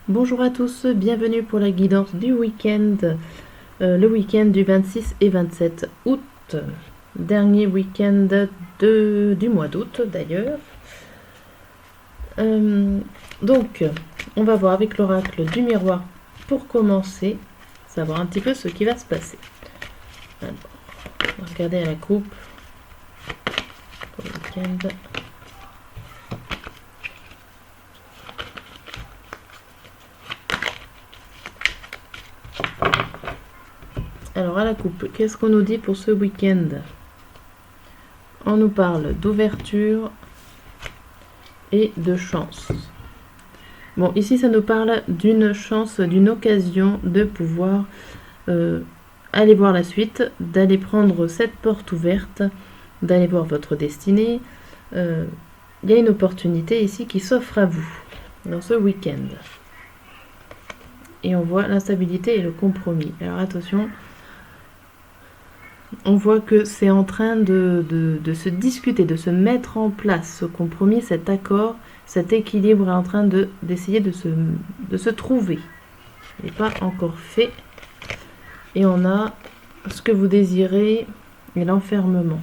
Bonjour à tous, bienvenue pour la guidance du week-end, le week-end du 26 et 27 août, dernier week-end du mois d'août d'ailleurs. Donc, on va voir avec l'oracle du miroir pour commencer, savoir un petit peu ce qui va se passer. Alors, on va regarder à la coupe pour le week-end. Alors à la coupe, qu'est-ce qu'on nous dit pour ce week-end? On nous parle d'ouverture et de chance. Bon, ici ça nous parle d'une chance, d'une occasion de pouvoir aller voir la suite, d'aller prendre cette porte ouverte, d'aller voir votre destinée. Il y a une opportunité ici qui s'offre à vous dans ce week-end. Et on voit l'instabilité et le compromis. Alors attention, on voit que c'est en train de se discuter, de se mettre en place ce compromis, cet accord, cet équilibre est en train d'essayer de se trouver. Il n'est pas encore fait. Et on a ce que vous désirez et l'enfermement.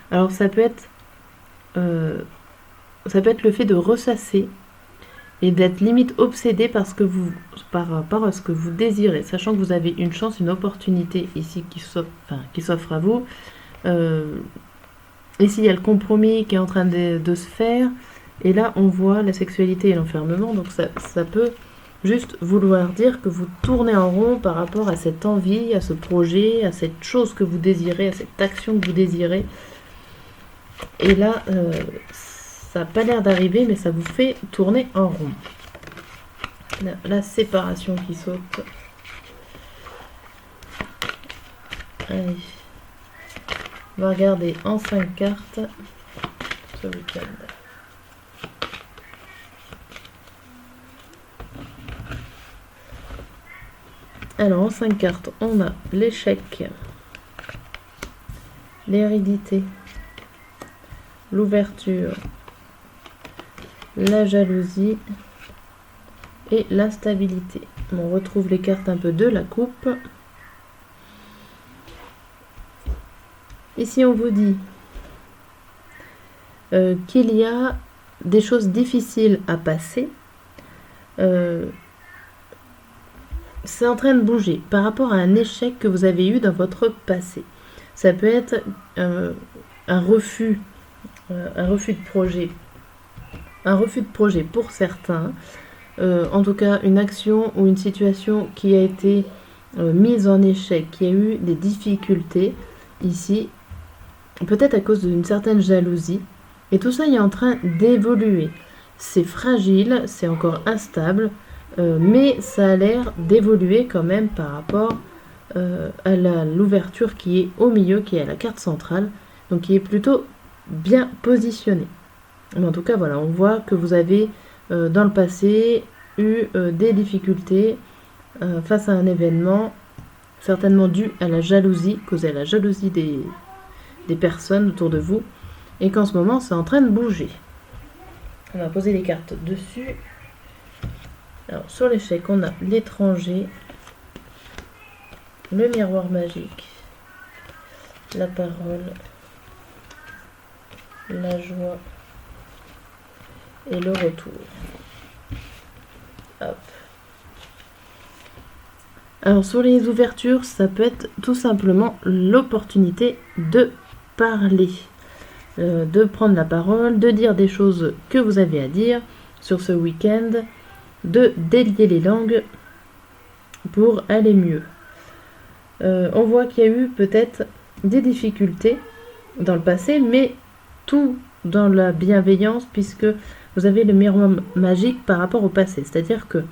Alors ça peut être le fait de ressasser et d'être limite obsédé par ce que vous désirez, sachant que vous avez une chance, une opportunité ici qui s'offre à vous. Ici, il y a le compromis qui est en train de se faire, et là, on voit la sexualité et l'enfermement, donc ça peut juste vouloir dire que vous tournez en rond par rapport à cette envie, à ce projet, à cette chose que vous désirez, à cette action que vous désirez. Et là, ça n'a pas l'air d'arriver, mais ça vous fait tourner en rond. La séparation qui saute. Allez. On va regarder en 5 cartes ce week-end. Alors en 5 cartes, on a l'échec, l'hérédité, l'ouverture, la jalousie et l'instabilité. On retrouve les cartes un peu de la coupe. Ici, on vous dit qu'il y a des choses difficiles à passer. C'est en train de bouger par rapport à un échec que vous avez eu dans votre passé. Ça peut être un refus de projet. Un refus de projet pour certains. En tout cas, une action ou une situation qui a été mise en échec, qui a eu des difficultés ici, peut-être à cause d'une certaine jalousie. Et tout ça est en train d'évoluer. C'est fragile, c'est encore instable, mais ça a l'air d'évoluer quand même par rapport à l'ouverture qui est au milieu, qui est à la carte centrale, donc qui est plutôt bien positionnée. Mais en tout cas, voilà, on voit que vous avez dans le passé eu des difficultés face à un événement, certainement dû à la jalousie, causé à la jalousie des personnes autour de vous, et qu'en ce moment, c'est en train de bouger. On va poser les cartes dessus. Alors, sur l'échec, on a l'étranger, le miroir magique, la parole, la joie et le retour. Hop. Alors, sur les ouvertures, ça peut être tout simplement l'opportunité de parler, de prendre la parole, de dire des choses que vous avez à dire sur ce week-end, de délier les langues pour aller mieux. On voit qu'il y a eu peut-être des difficultés dans le passé, mais tout dans la bienveillance, puisque vous avez le miroir magique par rapport au passé. C'est-à-dire que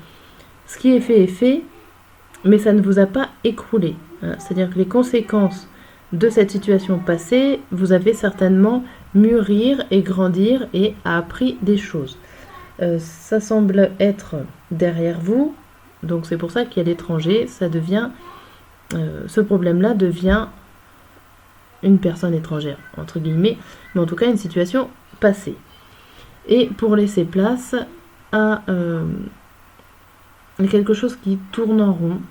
ce qui est fait, mais ça ne vous a pas écroulé. C'est-à-dire que les conséquences de cette situation passée, vous avez certainement mûrir et grandir et appris des choses. Ça semble être derrière vous, donc c'est pour ça qu'il y a l'étranger, ça devient, ce problème-là devient une personne étrangère, entre guillemets, mais en tout cas une situation passée. et pour laisser place à quelque chose qui tourne en rond,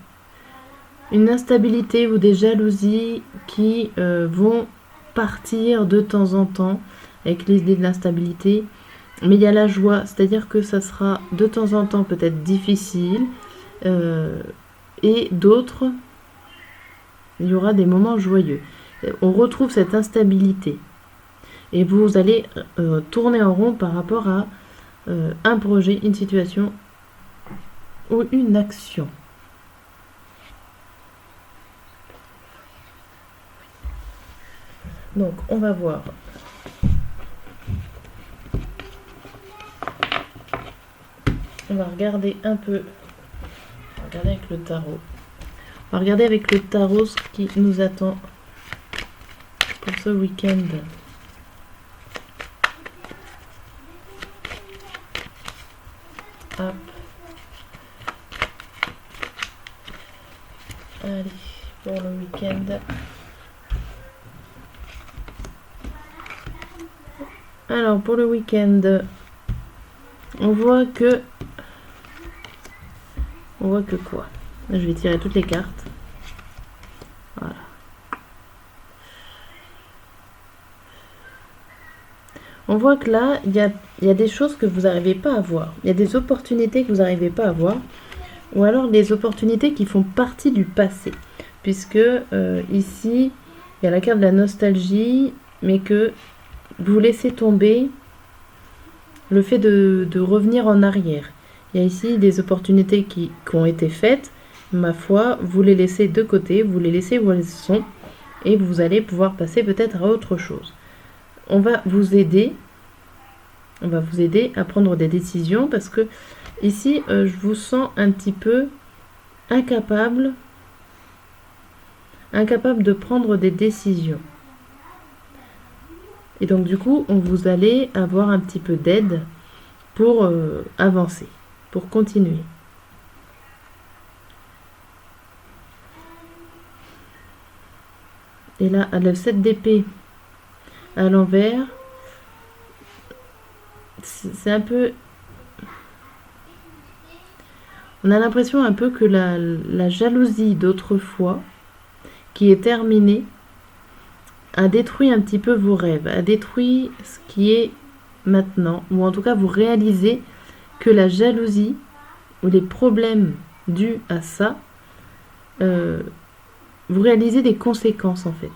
une instabilité ou des jalousies qui vont partir de temps en temps avec l'idée de l'instabilité, mais il y a la joie, c'est-à-dire que ça sera de temps en temps peut-être difficile, et d'autres, il y aura des moments joyeux. On retrouve cette instabilité et vous allez tourner en rond par rapport à un projet, une situation ou une action. Donc on va voir. On va regarder un peu. On va regarder avec le tarot. On va regarder avec le tarot ce qui nous attend pour ce week-end. Hop. Allez, pour le week-end. Alors, pour le week-end, on voit que quoi? Je vais tirer toutes les cartes. Voilà. On voit que là, il y a des choses que vous n'arrivez pas à voir. Il y a des opportunités que vous n'arrivez pas à voir. Ou alors des opportunités qui font partie du passé. Puisque ici, il y a la carte de la nostalgie, mais que vous laissez tomber le fait de revenir en arrière. Il y a ici des opportunités qui ont été faites. Ma foi, vous les laissez de côté, vous les laissez où elles sont. Et vous allez pouvoir passer peut-être à autre chose. On va vous aider à prendre des décisions parce que ici, je vous sens un petit peu incapable de prendre des décisions. Et donc du coup, vous allez avoir un petit peu d'aide pour avancer, pour continuer. Et là, le 7 d'épée à l'envers, c'est un peu... On a l'impression un peu que la jalousie d'autrefois, qui est terminée, a détruit un petit peu vos rêves, a détruit ce qui est maintenant, ou en tout cas vous réalisez que la jalousie ou les problèmes dus à ça, vous réalisez des conséquences en fait.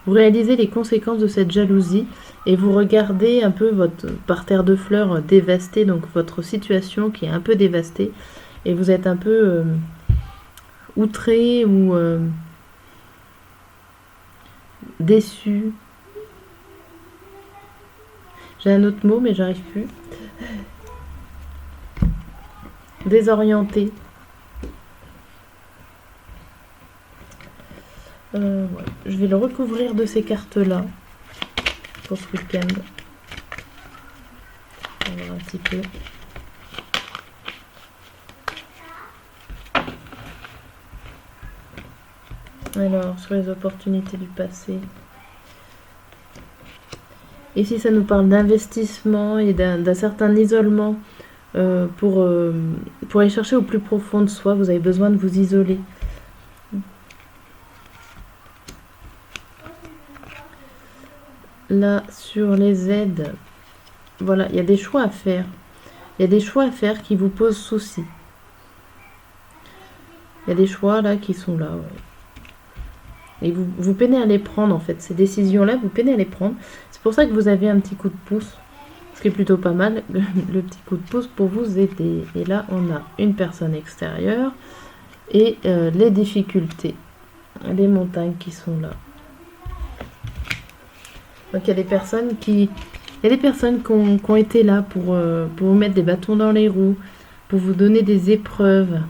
Vous réalisez les conséquences de cette jalousie et vous regardez un peu votre parterre de fleurs dévasté, donc votre situation qui est un peu dévastée, et vous êtes un peu outré ou déçu. J'ai un autre mot mais j'arrive plus. Désorienté. Ouais. Je vais le recouvrir de ces cartes-là pour ce week-end. On va voir un petit peu. Alors, sur les opportunités du passé. Ici, ça nous parle d'investissement et d'un certain isolement pour aller chercher au plus profond de soi. Vous avez besoin de vous isoler. Là, sur les aides, voilà, il y a des choix à faire. Il y a des choix à faire qui vous posent souci. Il y a des choix là qui sont là. Ouais. Et vous peinez à les prendre en fait. Ces décisions-là, vous peinez à les prendre. C'est pour ça que vous avez un petit coup de pouce. Ce qui est plutôt pas mal, le petit coup de pouce pour vous aider. Et là, on a une personne extérieure et les difficultés. Les montagnes qui sont là. Donc il y a des personnes qui ont été là pour vous mettre des bâtons dans les roues, pour vous donner des épreuves,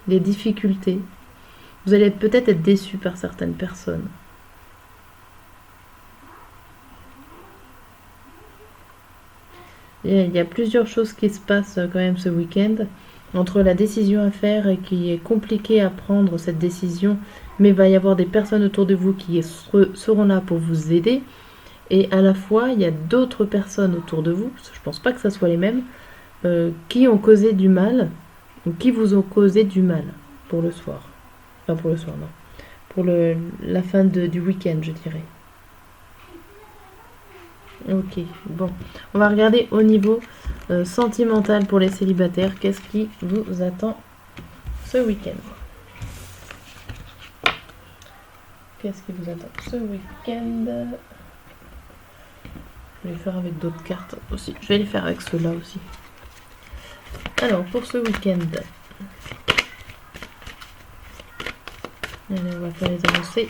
des difficultés. Vous allez peut-être être déçus par certaines personnes. Il y a plusieurs choses qui se passent quand même ce week-end. Entre la décision à faire et qui est compliqué à prendre cette décision, mais il va y avoir des personnes autour de vous qui seront là pour vous aider. Et à la fois, il y a d'autres personnes autour de vous, je pense pas que ça soit les mêmes, qui ont causé du mal, ou qui vous ont causé du mal pour le soir. Enfin, pour le soir, non. Pour la fin du week-end, je dirais. Ok, bon. On va regarder au niveau sentimental pour les célibataires. Qu'est-ce qui vous attend ce week-end? Qu'est-ce qui vous attend ce week-end? Je vais le faire avec d'autres cartes aussi. Je vais les faire avec ceux-là aussi. Alors, pour ce week-end, allez, on va faire les avancées.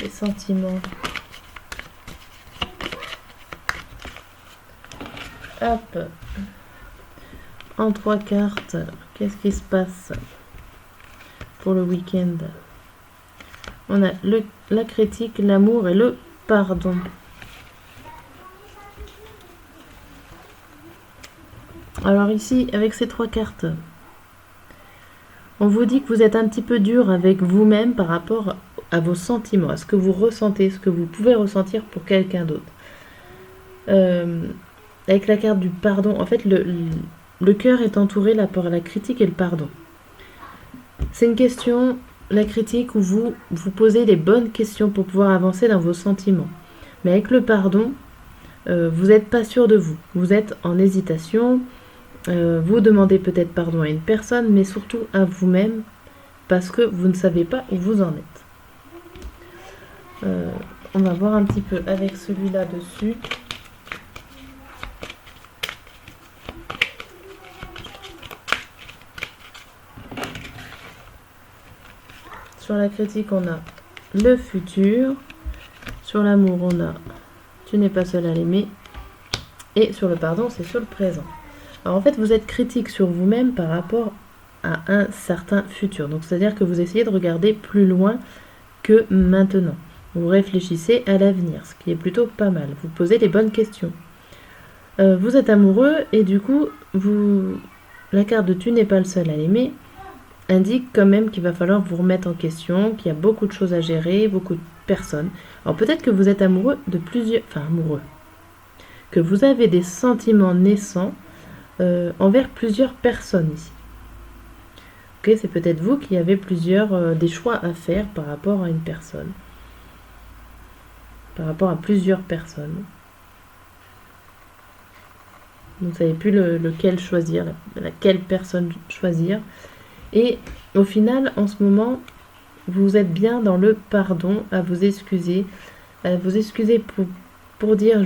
Les sentiments. Hop. En 3 cartes, qu'est-ce qui se passe pour le week-end? On a la critique, l'amour et le pardon. Alors ici, avec ces 3 cartes, on vous dit que vous êtes un petit peu dur avec vous-même par rapport à vos sentiments, à ce que vous ressentez, ce que vous pouvez ressentir pour quelqu'un d'autre. Avec la carte du pardon, en fait, le cœur est entouré là par la critique et le pardon. C'est une question, la critique, où vous posez les bonnes questions pour pouvoir avancer dans vos sentiments. Mais avec le pardon, vous n'êtes pas sûr de vous. Vous êtes en hésitation. Vous demandez peut-être pardon à une personne, mais surtout à vous-même, parce que vous ne savez pas où vous en êtes. On va voir un petit peu avec celui-là dessus. Sur la critique, on a le futur. Sur l'amour, on a tu n'es pas seul à l'aimer. Et sur le pardon, c'est sur le présent. Alors en fait, vous êtes critique sur vous-même par rapport à un certain futur. Donc c'est-à-dire que vous essayez de regarder plus loin que maintenant. Vous réfléchissez à l'avenir, ce qui est plutôt pas mal. Vous posez les bonnes questions. Vous êtes amoureux et du coup, la carte de tu n'es pas le seul à l'aimer indique quand même qu'il va falloir vous remettre en question, qu'il y a beaucoup de choses à gérer, beaucoup de personnes. Alors peut-être que vous êtes amoureux de plusieurs... Enfin amoureux. Que vous avez des sentiments naissants envers plusieurs personnes ici. Ok, c'est peut-être vous qui avez des choix à faire par rapport à une personne. Par rapport à plusieurs personnes. Vous ne savez plus lequel choisir, laquelle personne choisir. Et au final, en ce moment, vous êtes bien dans le pardon, à vous excuser pour dire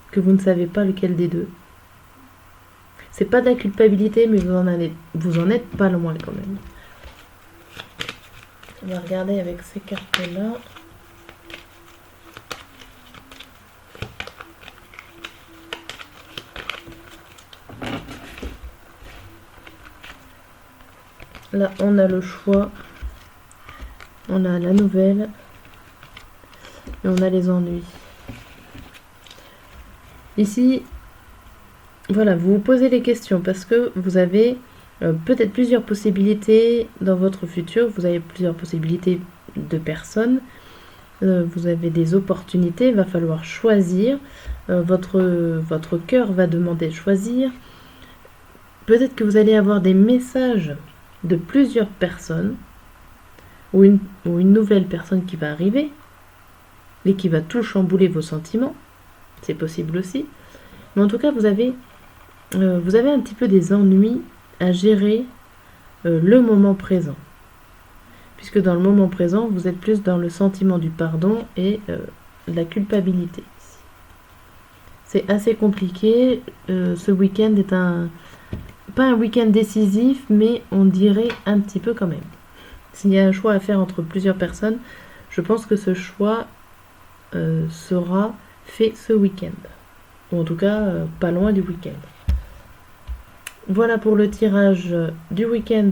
que vous ne savez pas lequel des deux. C'est pas de la culpabilité, mais vous en êtes pas loin quand même. On va regarder avec ces cartes-là. Là, on a le choix, on a la nouvelle et on a les ennuis. Ici, voilà, vous vous posez les questions parce que vous avez peut-être plusieurs possibilités dans votre futur. Vous avez plusieurs possibilités de personnes. Vous avez des opportunités. Il va falloir choisir. Votre cœur va demander de choisir. Peut-être que vous allez avoir des messages de plusieurs personnes ou une nouvelle personne qui va arriver et qui va tout chambouler vos sentiments. C'est possible aussi. Mais en tout cas, vous avez un petit peu des ennuis à gérer le moment présent. Puisque dans le moment présent, vous êtes plus dans le sentiment du pardon et la culpabilité. C'est assez compliqué. Ce week-end est pas un week-end décisif, mais on dirait un petit peu quand même. S'il y a un choix à faire entre plusieurs personnes, je pense que ce choix sera fait ce week-end. Ou en tout cas, pas loin du week-end. Voilà pour le tirage du week-end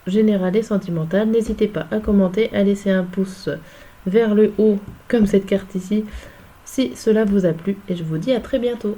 général et sentimental. N'hésitez pas à commenter, à laisser un pouce vers le haut, comme cette carte ici, si cela vous a plu. Et je vous dis à très bientôt.